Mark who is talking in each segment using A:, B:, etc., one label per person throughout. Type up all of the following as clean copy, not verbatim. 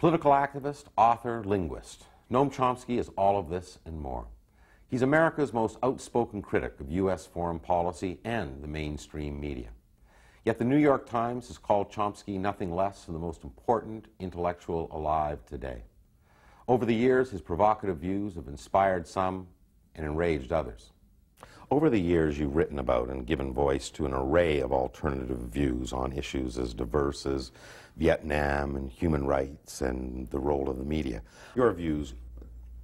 A: Political activist, author, linguist, Noam Chomsky is all of this and more. He's America's most outspoken critic of U.S. foreign policy and the mainstream media. Yet the New York Times has called Chomsky nothing less than the most important intellectual alive today. Over the years, his provocative views have inspired some and enraged others. Over the years, you've written about and given voice to an array of alternative views on issues as diverse as Vietnam and human rights and the role of the media. Your views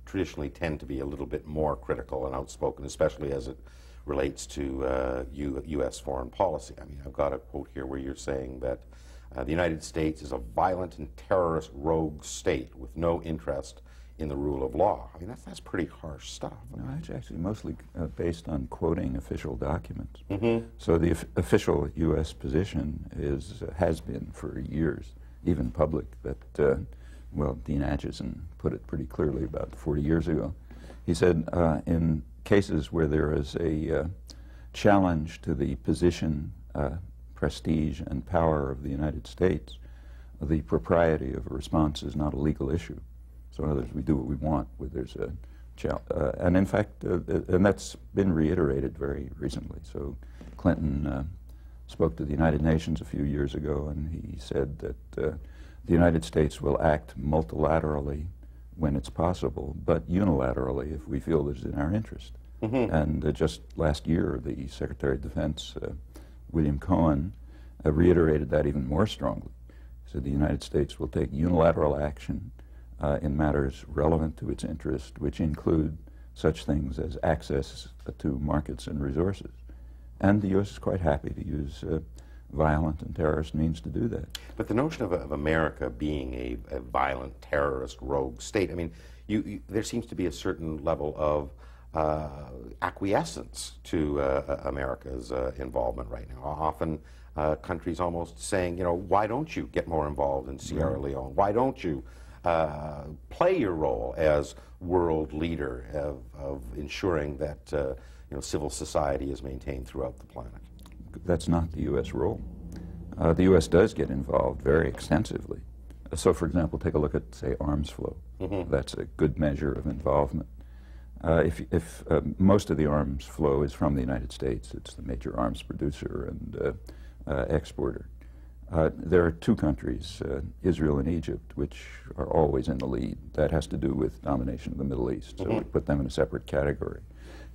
A: traditionally tend to be a little bit more critical and outspoken, especially as it relates to U.S. foreign policy. I mean, I've got a quote here where you're saying that the United States is a violent and terrorist rogue state with no interest in the rule of law. I mean, that's pretty harsh stuff.
B: No, it's actually mostly based on quoting official documents.
A: Mm-hmm.
B: So the official U.S. position has been for years, even public, that, well, Dean Acheson put it pretty clearly about 40 years ago. He said, in cases where there is a challenge to the position, prestige, and power of the United States, the propriety of a response is not a legal issue. So in other words, we do what we want where there's a and in fact, and that's been reiterated very recently. So Clinton spoke to the United Nations a few years ago, and he said that the United States will act multilaterally when it's possible, but unilaterally if we feel that it's in our interest.
A: Mm-hmm.
B: And just last year, the Secretary of Defense, William Cohen, reiterated that even more strongly. He said the United States will take unilateral action in matters relevant to its interest, which include such things as access to markets and resources. And the U.S. is quite happy to use violent and terrorist means to do that.
A: But the notion of America being a violent, terrorist, rogue state, I mean, there seems to be a certain level of acquiescence to America's involvement right now. Often countries almost saying, you know, why don't you get more involved in Sierra Leone? Why don't you play your role as world leader of ensuring that you know, civil society is maintained throughout the planet?
B: That's not the U.S. role. The U.S. does get involved very extensively. So, for example, take a look at, say, arms flow.
A: Mm-hmm.
B: That's a good measure of involvement. If most of the arms flow is from the United States, it's the major arms producer and exporter. There are two countries, Israel and Egypt, which are always in the lead. That has to do with domination of the Middle East, so we put them in a separate category.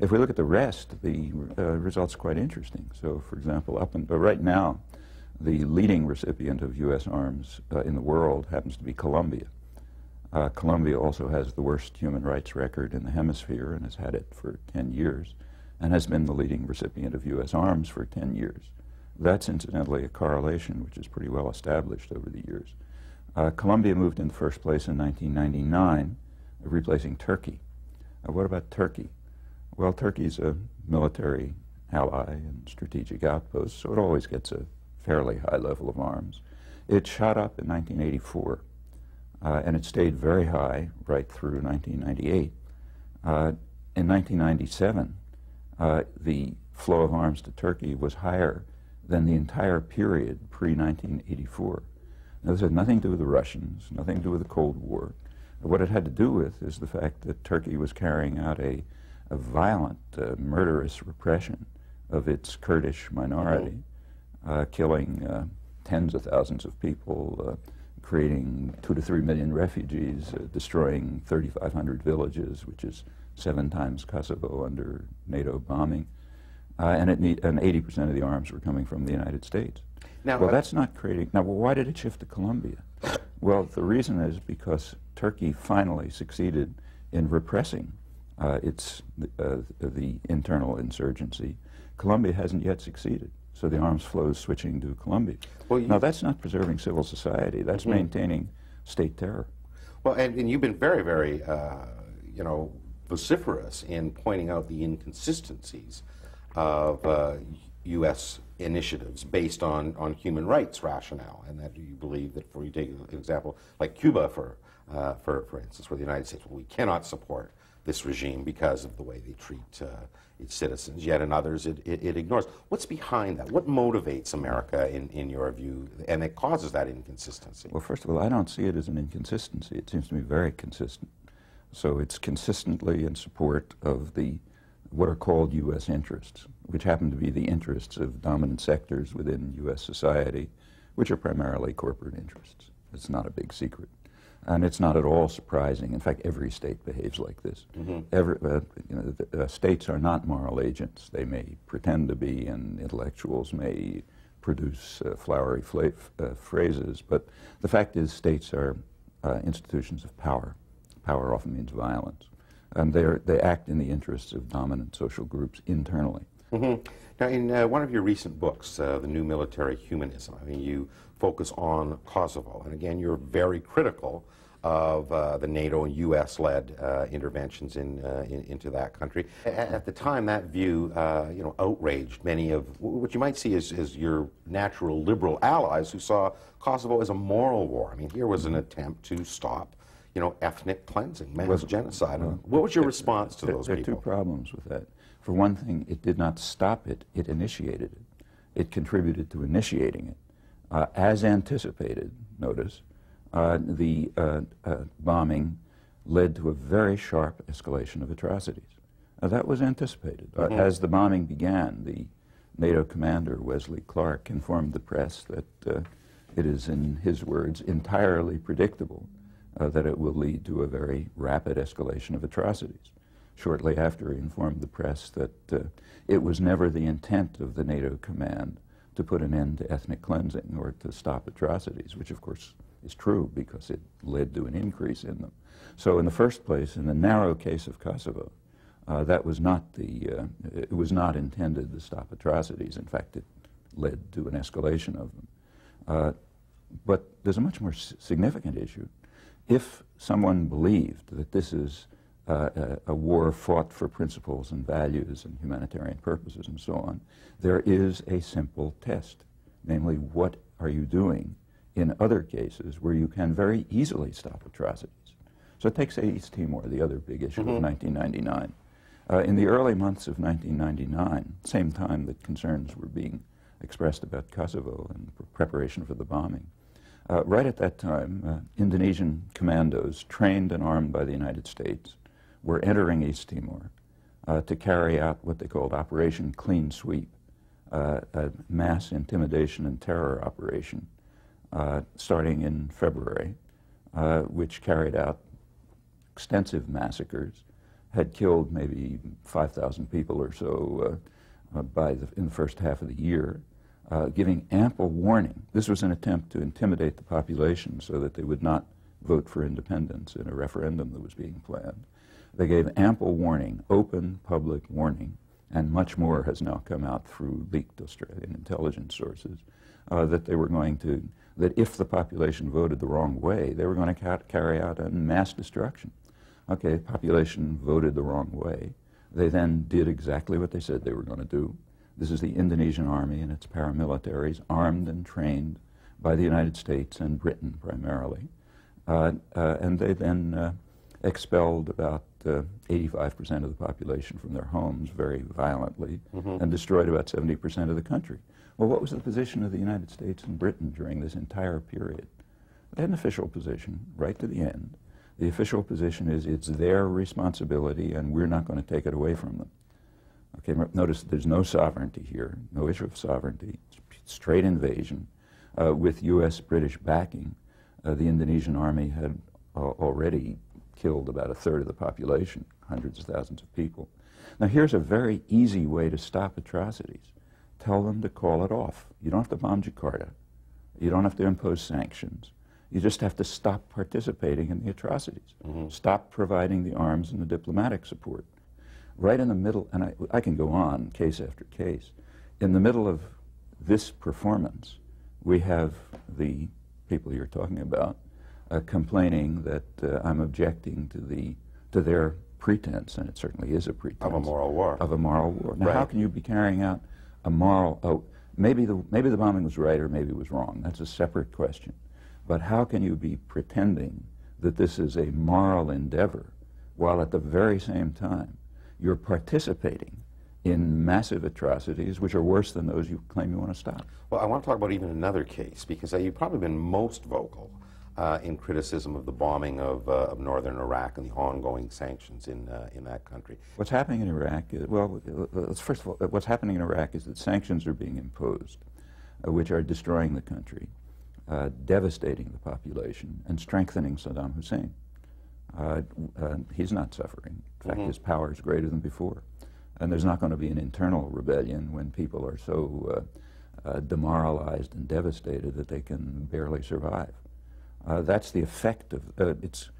B: If we look at the rest, the results are quite interesting. So, for example, right now, the leading recipient of U.S. arms in the world happens to be Colombia. Colombia also has the worst human rights record in the hemisphere and has had it for 10 years and has been the leading recipient of U.S. arms for 10 years. That's incidentally a correlation which is pretty well established over the years. Colombia moved in first place in 1999, replacing Turkey. What about Turkey? Well, Turkey's a military ally and strategic outpost, so it always gets a fairly high level of arms. It shot up in 1984, and it stayed very high right through 1998. In 1997, the flow of arms to Turkey was higher than the entire period pre-1984. Now, this had nothing to do with the Russians, nothing to do with the Cold War. What it had to do with is the fact that Turkey was carrying out a violent, murderous repression of its Kurdish minority, killing tens of thousands of people, creating 2 to 3 million refugees, destroying 3,500 villages, which is 7 times Kosovo under NATO bombing. And 80% of the arms were coming from the United States. Now, well, that's not creating... Now, well, why did it shift to Colombia? Well, the reason is because Turkey finally succeeded in repressing the internal insurgency. Colombia hasn't yet succeeded, so the arms flow is switching to Colombia. Well, now, that's not preserving civil society. That's maintaining state terror.
A: Well, and you've been very, very, you know, vociferous in pointing out the inconsistencies of U.S. initiatives based on human rights rationale, and that you believe that, for you take an example like Cuba, for instance, where the United States, well, we cannot support this regime because of the way they treat its citizens, yet in others it ignores. What's behind that? What motivates America, in your view, and it causes that inconsistency?
B: Well, first of all, I don't see it as an inconsistency. It seems to me very consistent. So it's consistently in support of what are called U.S. interests, which happen to be the interests of dominant sectors within U.S. society, which are primarily corporate interests. It's not a big secret. And it's not at all surprising. In fact, every state behaves like this. States are not moral agents. They may pretend to be, and intellectuals may produce flowery phrases, but the fact is states are institutions of power. Power often means violence. And they act in the interests of dominant social groups internally.
A: Now, in one of your recent books, The New Military Humanism, I mean, you focus on Kosovo, and again, you're very critical of the NATO and U.S.-led interventions into that country. At the time, that view, outraged many of what you might see as your natural liberal allies, who saw Kosovo as a moral war. I mean, here was an attempt to stop, ethnic cleansing, mass genocide. What was your response to those people?
B: There are two problems with that. For one thing, it did not stop it, it initiated it. It contributed to initiating it. As anticipated, notice, the bombing led to a very sharp escalation of atrocities. That was anticipated. As the bombing began, the NATO commander, Wesley Clark, informed the press that it is, in his words, entirely predictable that it will lead to a very rapid escalation of atrocities. Shortly after, he informed the press that it was never the intent of the NATO command to put an end to ethnic cleansing or to stop atrocities, which of course is true because it led to an increase in them. So in the first place, in the narrow case of Kosovo, that was not it was not intended to stop atrocities. In fact, it led to an escalation of them. But there's a much more significant issue. If someone believed that this is a war fought for principles and values and humanitarian purposes and so on, there is a simple test, namely, what are you doing in other cases where you can very easily stop atrocities? So take, say, East Timor, the other big issue of 1999. In the early months of 1999, same time that concerns were being expressed about Kosovo and preparation for the bombing, right at that time, Indonesian commandos, trained and armed by the United States, were entering East Timor to carry out what they called Operation Clean Sweep, a mass intimidation and terror operation starting in February, which carried out extensive massacres, had killed maybe 5,000 people or so in the first half of the year, giving ample warning. This was an attempt to intimidate the population so that they would not vote for independence in a referendum that was being planned. They gave ample warning, open public warning, and much more has now come out through leaked Australian intelligence sources, that they were going to, that if the population voted the wrong way, they were going to carry out a mass destruction. Okay, the population voted the wrong way. They then did exactly what they said they were going to do. This is the Indonesian army and its paramilitaries, armed and trained by the United States and Britain primarily. And they then expelled about 85% of the population from their homes very violently and destroyed about 70% of the country. Well, what was the position of the United States and Britain during this entire period? They had an official position right to the end. The official position is it's their responsibility and we're not going to take it away from them. Okay, notice there's no sovereignty here, no issue of sovereignty, straight invasion. With U.S.-British backing, the Indonesian army had already killed about a third of the population, hundreds of thousands of people. Now here's a very easy way to stop atrocities. Tell them to call it off. You don't have to bomb Jakarta. You don't have to impose sanctions. You just have to stop participating in the atrocities. Stop providing the arms and the diplomatic support. Right in the middle, and I can go on case after case, in the middle of this performance, we have the people you're talking about complaining that I'm objecting to their pretense, and it certainly is a pretense.
A: Of a moral war.
B: Of a moral war. Now,
A: right.
B: How can you be carrying out a moral, maybe the bombing was right or maybe it was wrong. That's a separate question. But how can you be pretending that this is a moral endeavor while at the very same time you're participating in massive atrocities which are worse than those you claim you want to stop.
A: Well, I want to talk about even another case, because you've probably been most vocal in criticism of the bombing of northern Iraq and the ongoing sanctions in that country.
B: What's happening in Iraq is, well, first of all, what's happening in Iraq is that sanctions are being imposed, which are destroying the country, devastating the population, and strengthening Saddam Hussein. He's not suffering. In fact, his power is greater than before. And there's not going to be an internal rebellion when people are so demoralized and devastated that they can barely survive. That's the effect of it's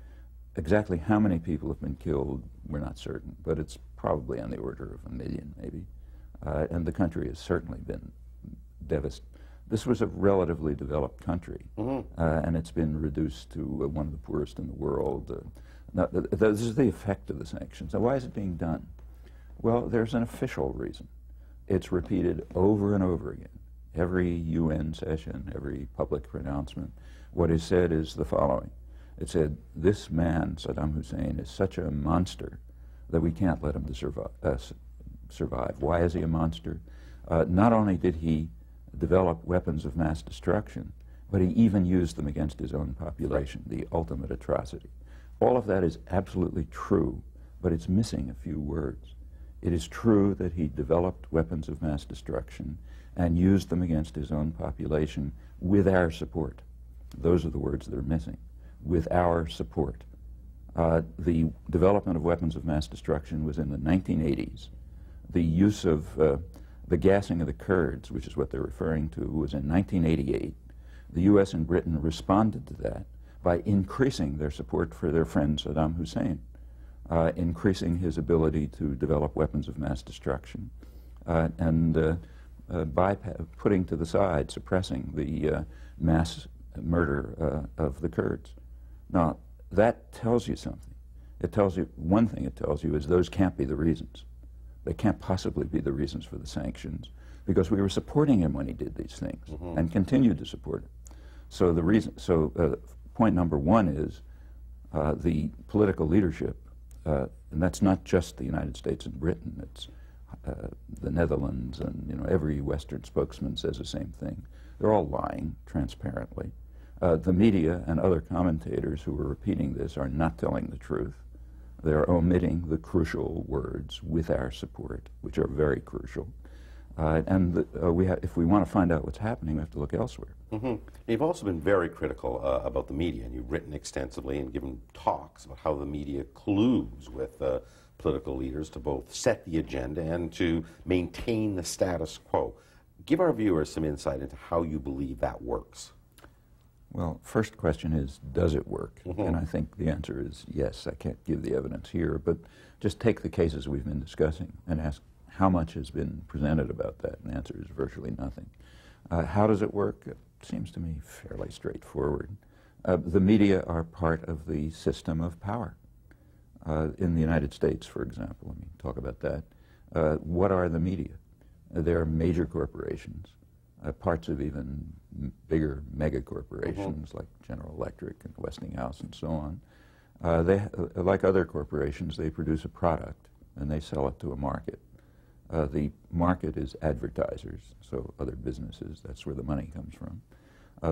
B: exactly how many people have been killed, we're not certain, but it's probably on the order of 1 million, maybe. And the country has certainly been devastated. This was a relatively developed country, and it's been reduced to one of the poorest in the world. Now, this is the effect of the sanctions. Now, why is it being done? Well, there's an official reason. It's repeated over and over again. Every UN session, every public pronouncement, what is said is the following. It said, this man, Saddam Hussein, is such a monster that we can't let him survive. Why is he a monster? Not only did he develop weapons of mass destruction, but he even used them against his own population, the ultimate atrocity. All of that is absolutely true, but it's missing a few words. It is true that he developed weapons of mass destruction and used them against his own population with our support. Those are the words that are missing. With our support. The development of weapons of mass destruction was in the 1980s. The use of the gassing of the Kurds, which is what they're referring to, was in 1988. The U.S. and Britain responded to that by increasing their support for their friend Saddam Hussein, increasing his ability to develop weapons of mass destruction, and by putting to the side, suppressing the mass murder of the Kurds. Now, that tells you something. It tells you, one thing it tells you is those can't be the reasons. They can't possibly be the reasons for the sanctions, because we were supporting him when he did these things and continued to support him. So the reason, point number one is the political leadership, and that's not just the United States and Britain, it's the Netherlands, and every Western spokesman says the same thing. They're all lying transparently. The media and other commentators who are repeating this are not telling the truth. They're omitting the crucial words, with our support, which are very crucial. If we want to find out what's happening, we have to look elsewhere.
A: You've also been very critical about the media, and you've written extensively and given talks about how the media colludes with political leaders to both set the agenda and to maintain the status quo. Give our viewers some insight into how you believe that works.
B: Well, first question is, does it work? And I think the answer is yes. I can't give the evidence here, but just take the cases we've been discussing and ask how much has been presented about that, and the answer is virtually nothing. How does it work? It seems to me fairly straightforward. The media are part of the system of power. In the United States, for example, let me talk about that. What are the media? They're major corporations, parts of even bigger mega corporations like General Electric and Westinghouse and so on. They, like other corporations, they produce a product and they sell it to a market. The market is advertisers, so other businesses, that's where the money comes from.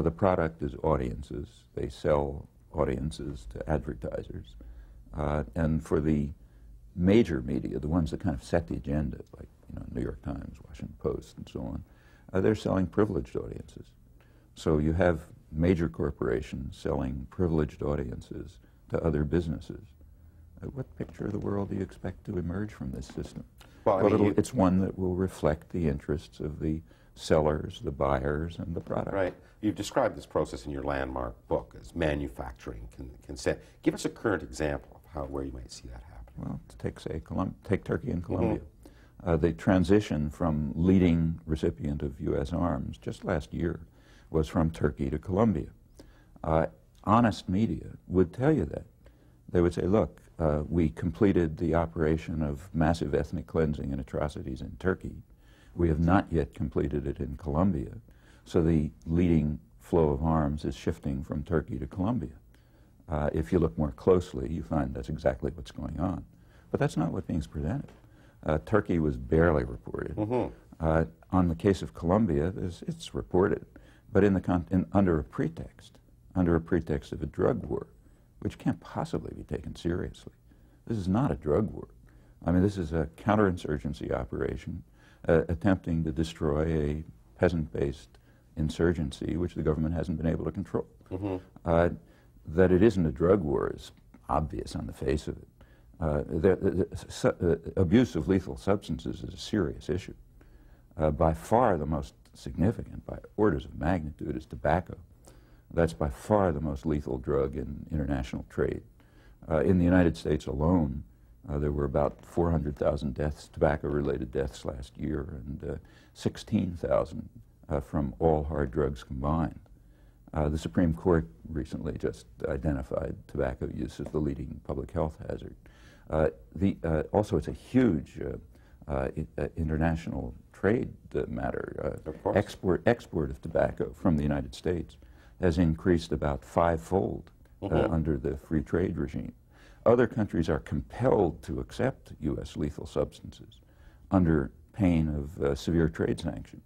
B: The product is audiences. They sell audiences to advertisers. And for the major media, the ones that kind of set the agenda, like New York Times, Washington Post, and so on, they're selling privileged audiences. So you have major corporations selling privileged audiences to other businesses. What picture of the world do you expect to emerge from this system? Well, it's one that will reflect the interests of the sellers, the buyers, and the product.
A: Right. You've described this process in your landmark book as manufacturing consent. Give us a current example of where you might see that happen.
B: Well, take Turkey and Colombia. The transition from leading recipient of U.S. arms just last year was from Turkey to Colombia. Honest media would tell you that. They would say, look, we completed the operation of massive ethnic cleansing and atrocities in Turkey. We have not yet completed it in Colombia. So the leading flow of arms is shifting from Turkey to Colombia. If you look more closely, you find that's exactly what's going on. But that's not what's being presented. Turkey was barely reported. On the case of Colombia, it's reported, but under a pretext of a drug war, which can't possibly be taken seriously. This is not a drug war. I mean, this is a counterinsurgency operation attempting to destroy a peasant-based insurgency which the government hasn't been able to control. That it isn't a drug war is obvious on the face of it. The abuse of lethal substances is a serious issue. By far the most significant, by orders of magnitude, is tobacco. That's by far the most lethal drug in international trade. In the United States alone, there were about 400,000 deaths, tobacco-related deaths last year, and 16,000 from all hard drugs combined. The Supreme Court recently just identified tobacco use as the leading public health hazard. Also, it's a huge international trade matter. Export of tobacco from the United States has increased about fivefold under the free trade regime. Other countries are compelled to accept U.S. lethal substances under pain of severe trade sanctions.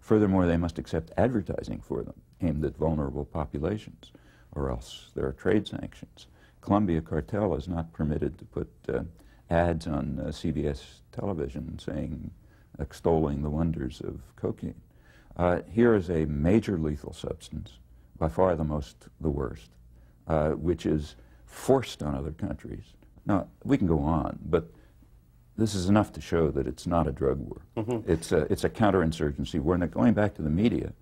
B: Furthermore, they must accept advertising for them aimed at vulnerable populations, or else there are trade sanctions. Columbia Cartel is not permitted to put ads on CBS television saying, extolling the wonders of cocaine. Here is a major lethal substance, by far the worst, which is forced on other countries. Now, we can go on, but this is enough to show that it's not a drug war. It's a counterinsurgency war. Now, going back to the media,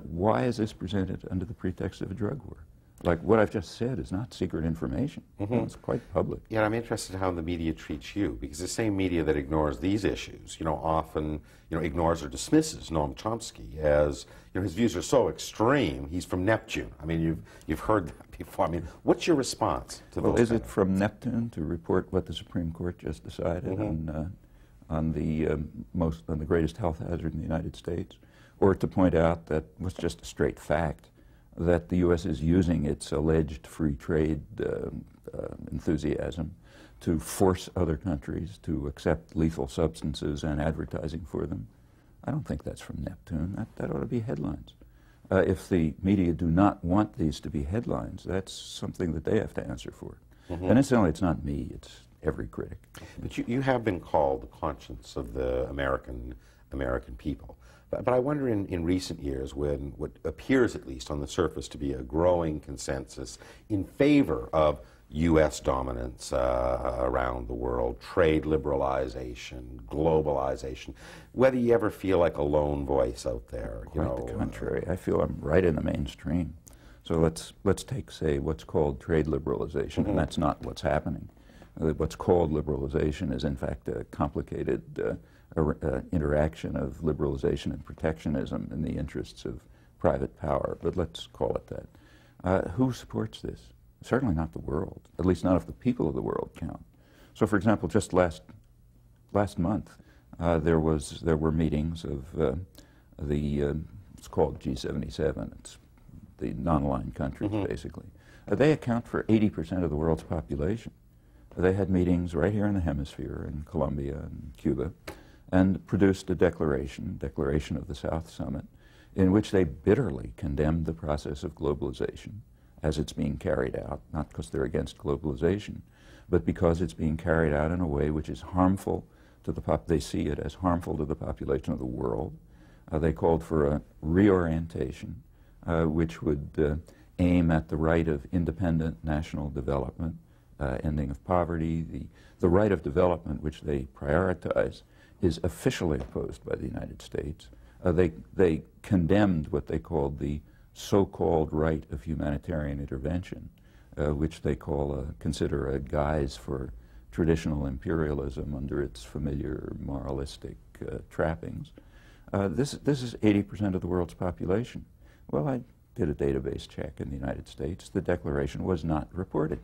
B: why is this presented under the pretext of a drug war? Like what I've just said is not secret information. It's quite public.
A: Yeah, I'm interested in how the media treats you, because the same media that ignores these issues, often, ignores or dismisses Noam Chomsky as, his views are so extreme. He's from Neptune. I mean, you've heard that before. I mean, what's your response to those?
B: Well, is it from Neptune to report what the Supreme Court just decided on the greatest health hazard in the United States, or to point out that what's just a straight fact, that the U.S. is using its alleged free trade enthusiasm to force other countries to accept lethal substances and advertising for them? I don't think that's from Neptune. That ought to be headlines. If the media do not want these to be headlines, that's something that they have to answer for. And incidentally, it's not me, it's every critic.
A: But you have been called the conscience of the American people. But I wonder in recent years, when what appears, at least on the surface, to be a growing consensus in favor of U.S. dominance around the world, trade liberalization, globalization, whether you ever feel like a lone voice out there.
B: Quite the contrary. I feel I'm right in the mainstream. So let's take, say, what's called trade liberalization, and that's not what's happening. What's called liberalization is, in fact, a complicated interaction of liberalization and protectionism in the interests of private power, but let's call it that. Who supports this? Certainly not the world, at least not if the people of the world count. So, for example, just last month, there were meetings of it's called G77. It's the non-aligned countries, basically. They account for 80% of the world's population. They had meetings right here in the hemisphere, in Colombia and Cuba, and produced a declaration of the South Summit, in which they bitterly condemned the process of globalization as it's being carried out, not because they're against globalization, but because it's being carried out in a way which is harmful to they see it as harmful to the population of the world. They called for a reorientation, which would aim at the right of independent national development, ending of poverty. The right of development, which they prioritize, is officially opposed by the United States. They condemned what they called the so-called right of humanitarian intervention, which they consider a guise for traditional imperialism under its familiar moralistic trappings. This is 80% of the world's population. Well, I did a database check in the United States. The declaration was not reported.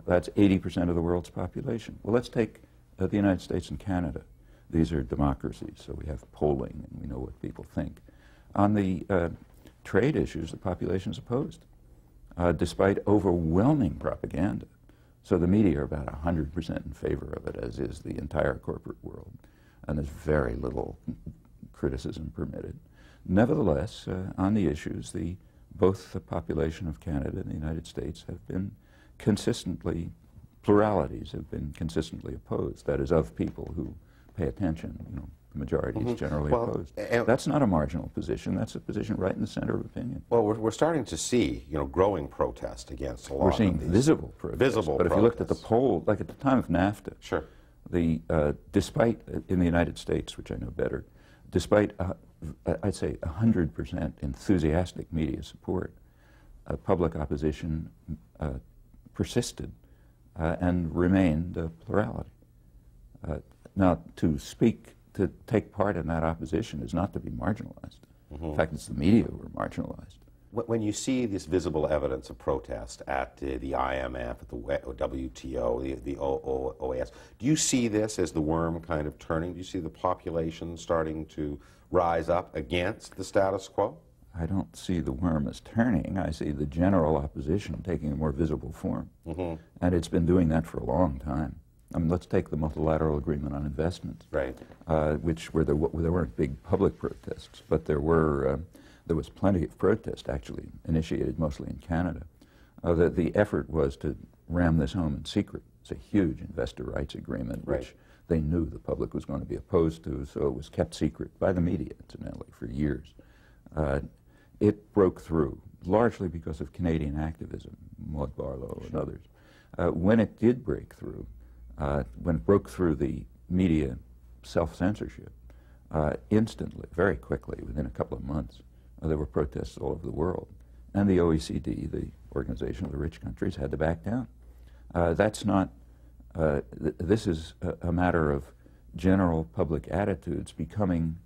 B: That's 80% of the world's population. Well, let's take the United States and Canada. These are democracies, so we have polling and we know what people think. On the trade issues, the population is opposed. despite overwhelming propaganda. So the media are about 100% in favor of it, as is the entire corporate world, and there's very little criticism permitted. Nevertheless, on the issues, both the population of Canada and the United States have been consistently, pluralities have been consistently opposed, that is, of people who pay attention. You know, the majority is generally opposed. That's not a marginal position. That's a position right in the center of opinion.
A: Well, we're starting to see, you know, growing protest against a lot
B: We're
A: of
B: seeing
A: these.
B: visible protests. But if you looked at the poll, like at the time of NAFTA,
A: sure,
B: despite, in the United States, which I know better, despite, I'd say 100% enthusiastic media support, public opposition persisted and remained a plurality. Now, to take part in that opposition is not to be marginalized. In fact, it's the media who are marginalized.
A: When you see this visible evidence of protest at the IMF, at the WTO, the OAS, do you see this as the worm kind of turning? Do you see the population starting to rise up against the status quo?
B: I don't see the worm as turning. I see the general opposition taking a more visible form. And it's been doing that for a long time. I mean, let's take the multilateral agreement on investments,
A: right?
B: Where there weren't big public protests, but there was plenty of protest, actually initiated mostly in Canada. The effort was to ram this home in secret. It's a huge investor rights agreement, which they knew the public was going to be opposed to, so it was kept secret by the media, incidentally, for years. It broke through, largely because of Canadian activism, Maud Barlow and others. When it did break through, when it broke through the media self-censorship, instantly, very quickly, within a couple of months, there were protests all over the world. And the OECD, the Organization of the Rich Countries, had to back down. That's not, this is a matter of general public attitudes becoming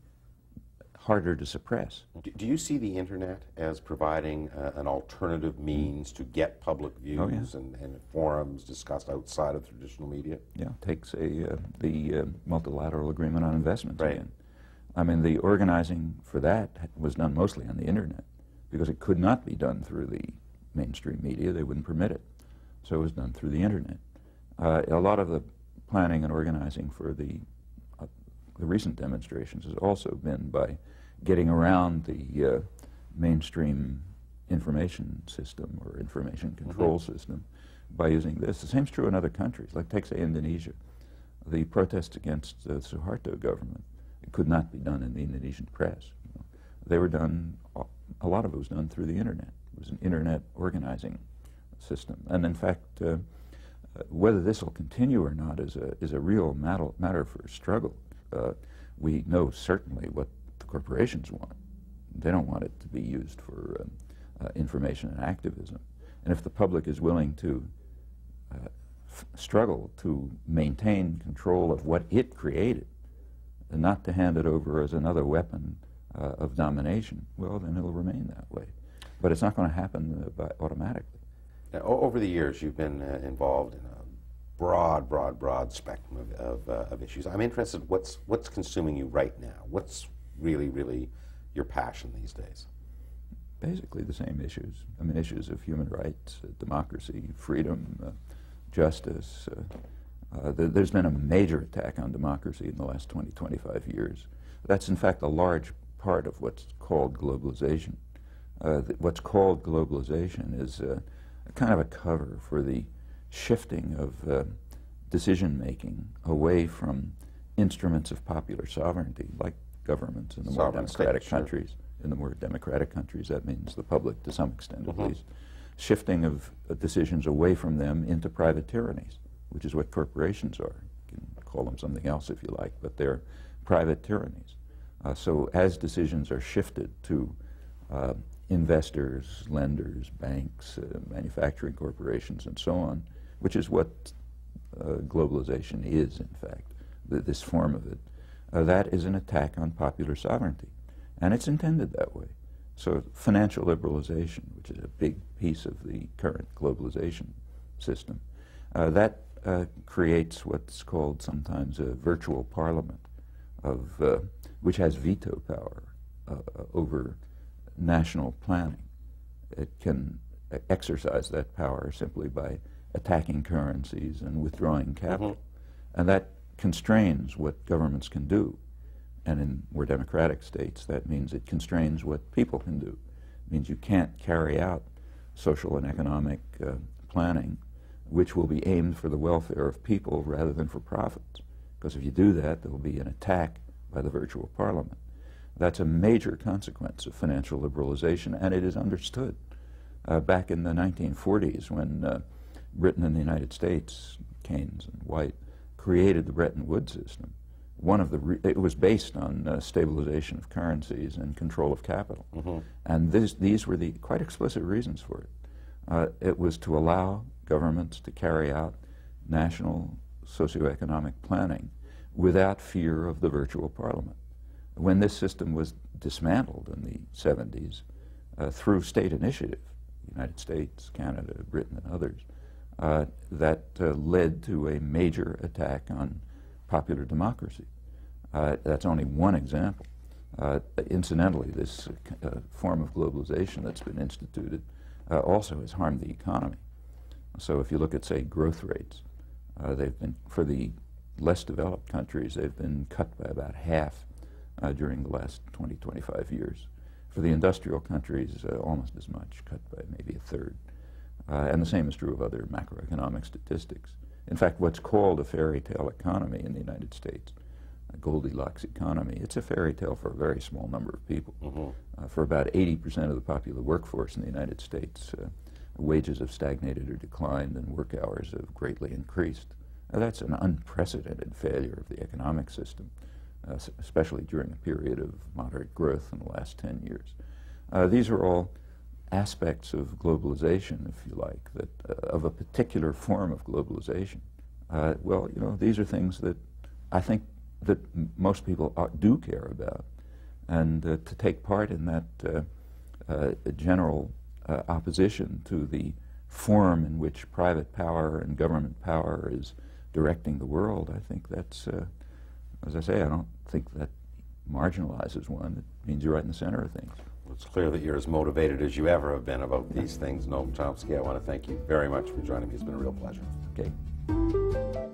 B: harder to suppress.
A: Do you see the internet as providing an alternative means to get public views and forums discussed outside of traditional media?
B: Yeah, take, say, the multilateral agreement on investments again. I mean, the organizing for that was done mostly on the internet because it could not be done through the mainstream media. They wouldn't permit it. So it was done through the internet. A lot of the planning and organizing for the recent demonstrations has also been by getting around the mainstream information system or information control system by using this. The same's true in other countries, like take, say, Indonesia. The protests against the Suharto government, it could not be done in the Indonesian press. You know. They were done, a lot of it was done through the internet. It was an internet organizing system. And in fact, whether this will continue or not is a real matter for struggle. We know certainly what the corporations want. They don't want it to be used for information and activism. And if the public is willing to struggle to maintain control of what it created, and not to hand it over as another weapon of domination, well, then it'll remain that way. But it's not going to happen automatically.
A: Now, over the years, you've been involved in a broad spectrum of issues. I'm interested, what's consuming you right now? What's really your passion these days?
B: Basically the same issues. I mean, issues of human rights, democracy, freedom, justice. There's been a major attack on democracy in the last 20, 25 years. That's in fact a large part of what's called globalization. What's called globalization is a kind of a cover for the shifting of decision-making away from instruments of popular sovereignty, like governments in the more democratic countries. In the more democratic countries, that means the public to some extent at least. Shifting of decisions away from them into private tyrannies, which is what corporations are. You can call them something else if you like, but they're private tyrannies. So as decisions are shifted to investors, lenders, banks, manufacturing corporations, and so on, which is what globalization is, in fact, this form of it, that is an attack on popular sovereignty. And it's intended that way. So financial liberalization, which is a big piece of the current globalization system, that creates what's called sometimes a virtual parliament, which has veto power over national planning. It can exercise that power simply by attacking currencies and withdrawing capital. And that constrains what governments can do. And in more democratic states, that means it constrains what people can do. It means you can't carry out social and economic planning which will be aimed for the welfare of people rather than for profits. Because if you do that, there will be an attack by the virtual parliament. That's a major consequence of financial liberalization, and it is understood. Back in the 1940s, when Britain and the United States, Keynes and White, created the Bretton Woods system, it was based on stabilization of currencies and control of capital. And these were the quite explicit reasons for it. It was to allow governments to carry out national socioeconomic planning without fear of the virtual parliament. When this system was dismantled in the 70s through state initiative, United States, Canada, Britain, and others, that led to a major attack on popular democracy. That's only one example. Incidentally, this form of globalization that's been instituted also has harmed the economy. So if you look at, say, growth rates, they've been, for the less developed countries, they've been cut by about half during the last 20, 25 years. For the industrial countries, almost as much, cut by maybe a third. And the same is true of other macroeconomic statistics. In fact, what's called a fairy tale economy in the United States, a Goldilocks economy, it's a fairy tale for a very small number of people. For about 80% of the popular workforce in the United States, wages have stagnated or declined and work hours have greatly increased. That's an unprecedented failure of the economic system, especially during a period of moderate growth in the last 10 years. These are all aspects of globalization, if you like, that of a particular form of globalization. Well, you know, these are things that I think that most people do care about, and to take part in that general opposition to the form in which private power and government power is directing the world, I think that's, as I say, I don't think that marginalizes one. It means you're right in the center of things.
A: Well, it's clear that you're as motivated as you ever have been about these things. Noam Chomsky, I want to thank you very much for joining me. It's been a real pleasure.
B: Okay.